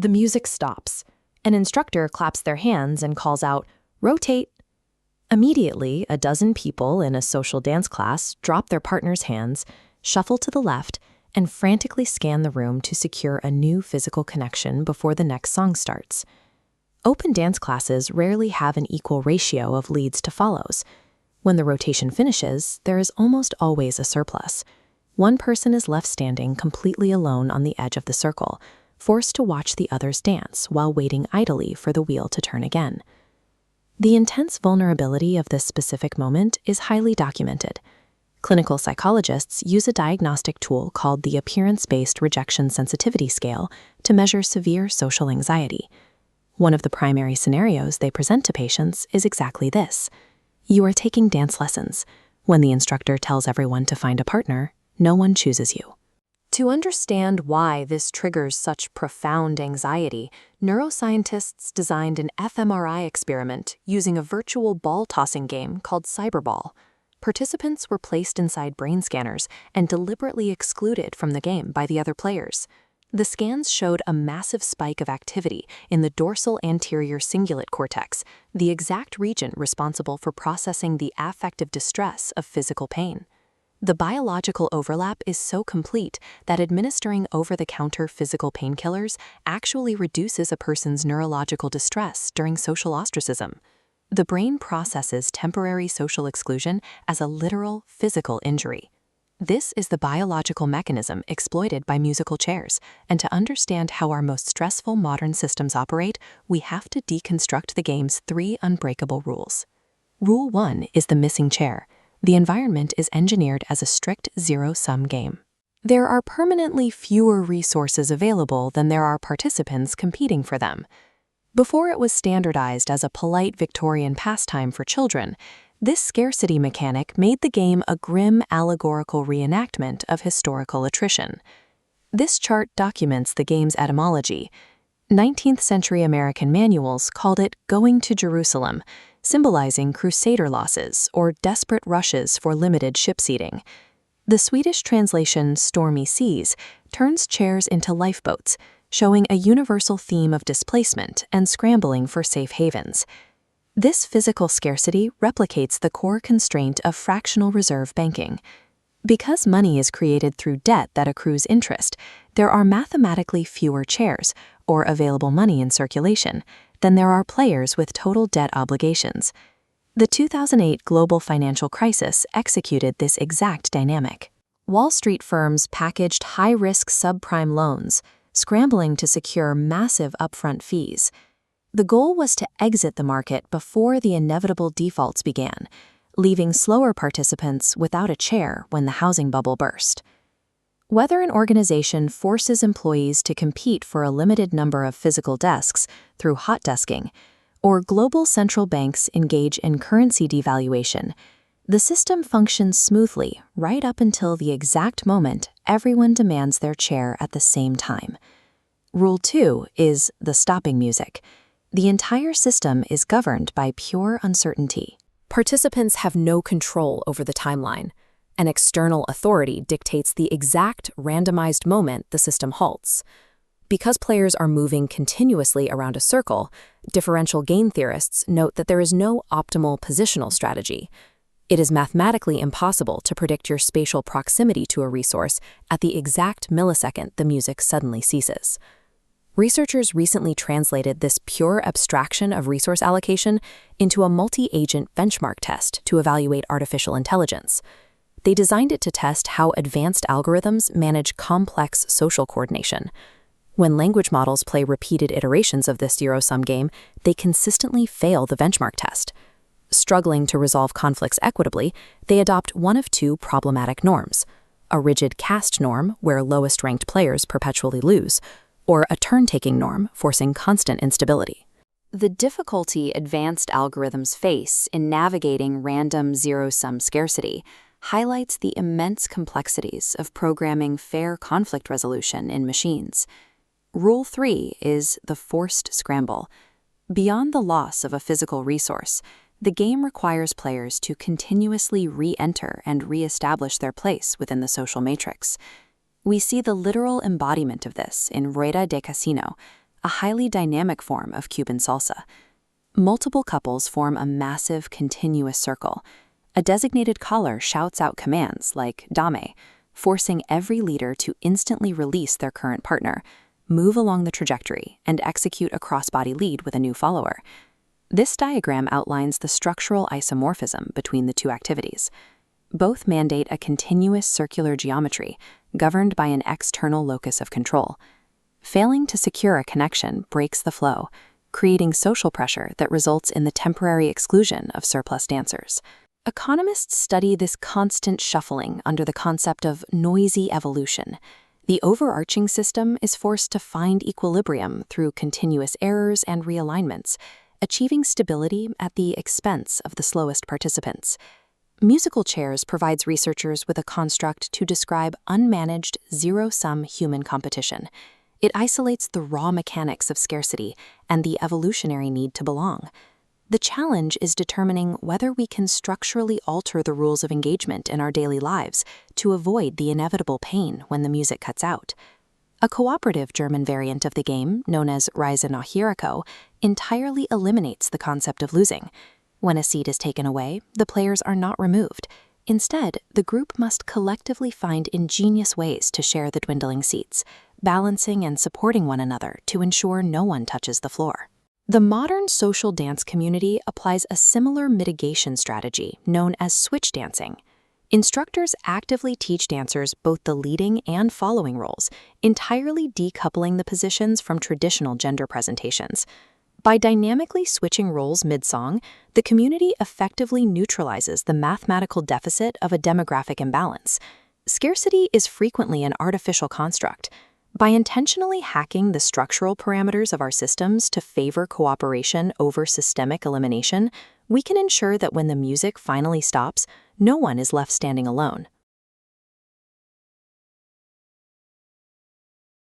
The music stops. An instructor claps their hands and calls out, "Rotate." Immediately, a dozen people in a social dance class drop their partner's hands, shuffle to the left, and frantically scan the room to secure a new physical connection before the next song starts. Open dance classes rarely have an equal ratio of leads to follows. When the rotation finishes, there is almost always a surplus. One person is left standing completely alone on the edge of the circle, forced to watch the others dance while waiting idly for the wheel to turn again. The intense vulnerability of this specific moment is highly documented. Clinical psychologists use a diagnostic tool called the Appearance-Based Rejection Sensitivity Scale to measure severe social anxiety. One of the primary scenarios they present to patients is exactly this. You are taking dance lessons. When the instructor tells everyone to find a partner, no one chooses you. To understand why this triggers such profound anxiety, neuroscientists designed an fMRI experiment using a virtual ball-tossing game called Cyberball. Participants were placed inside brain scanners and deliberately excluded from the game by the other players. The scans showed a massive spike of activity in the dorsal anterior cingulate cortex, the exact region responsible for processing the affective distress of physical pain. The biological overlap is so complete that administering over-the-counter physical painkillers actually reduces a person's neurological distress during social ostracism. The brain processes temporary social exclusion as a literal physical injury. This is the biological mechanism exploited by musical chairs, and to understand how our most stressful modern systems operate, we have to deconstruct the game's 3 unbreakable rules. Rule 1 is the missing chair. The environment is engineered as a strict zero-sum game. There are permanently fewer resources available than there are participants competing for them. Before it was standardized as a polite Victorian pastime for children, this scarcity mechanic made the game a grim allegorical reenactment of historical attrition. This chart documents the game's etymology. 19th-century American manuals called it "going to Jerusalem," symbolizing crusader losses or desperate rushes for limited ship seating. The Swedish translation "stormy seas" turns chairs into lifeboats, showing a universal theme of displacement and scrambling for safe havens. This physical scarcity replicates the core constraint of fractional reserve banking. Because money is created through debt that accrues interest, there are mathematically fewer chairs, or available money in circulation, than there are players with total debt obligations. The 2008 global financial crisis executed this exact dynamic. Wall Street firms packaged high-risk subprime loans, scrambling to secure massive upfront fees. The goal was to exit the market before the inevitable defaults began, leaving slower participants without a chair when the housing bubble burst. Whether an organization forces employees to compete for a limited number of physical desks through hot desking, or global central banks engage in currency devaluation, the system functions smoothly right up until the exact moment everyone demands their chair at the same time. Rule 2 is the stopping music. The entire system is governed by pure uncertainty. Participants have no control over the timeline. An external authority dictates the exact randomized moment the system halts. Because players are moving continuously around a circle, differential gain theorists note that there is no optimal positional strategy. It is mathematically impossible to predict your spatial proximity to a resource at the exact millisecond the music suddenly ceases. Researchers recently translated this pure abstraction of resource allocation into a multi-agent benchmark test to evaluate artificial intelligence. They designed it to test how advanced algorithms manage complex social coordination. When language models play repeated iterations of this zero-sum game, they consistently fail the benchmark test. Struggling to resolve conflicts equitably, they adopt one of 2 problematic norms: a rigid caste norm, where lowest-ranked players perpetually lose, or a turn-taking norm, forcing constant instability. The difficulty advanced algorithms face in navigating random zero-sum scarcity highlights the immense complexities of programming fair conflict resolution in machines. Rule 3 is the forced scramble. Beyond the loss of a physical resource, the game requires players to continuously re-enter and re-establish their place within the social matrix. We see the literal embodiment of this in Rueda de Casino, a highly dynamic form of Cuban salsa. Multiple couples form a massive, continuous circle. A designated caller shouts out commands like dame, forcing every leader to instantly release their current partner, move along the trajectory, and execute a crossbody lead with a new follower. This diagram outlines the structural isomorphism between the two activities. Both mandate a continuous circular geometry governed by an external locus of control. Failing to secure a connection breaks the flow, creating social pressure that results in the temporary exclusion of surplus dancers. Economists study this constant shuffling under the concept of noisy evolution. The overarching system is forced to find equilibrium through continuous errors and realignments, achieving stability at the expense of the slowest participants. Musical chairs provides researchers with a construct to describe unmanaged, zero-sum human competition. It isolates the raw mechanics of scarcity and the evolutionary need to belong. The challenge is determining whether we can structurally alter the rules of engagement in our daily lives to avoid the inevitable pain when the music cuts out. A cooperative German variant of the game, known as Reise nach Jericho, entirely eliminates the concept of losing. When a seat is taken away, the players are not removed. Instead, the group must collectively find ingenious ways to share the dwindling seats, balancing and supporting one another to ensure no one touches the floor. The modern social dance community applies a similar mitigation strategy known as switch dancing. Instructors actively teach dancers both the leading and following roles, entirely decoupling the positions from traditional gender presentations. By dynamically switching roles mid-song, the community effectively neutralizes the mathematical deficit of a demographic imbalance. Scarcity is frequently an artificial construct. By intentionally hacking the structural parameters of our systems to favor cooperation over systemic elimination, we can ensure that when the music finally stops, no one is left standing alone.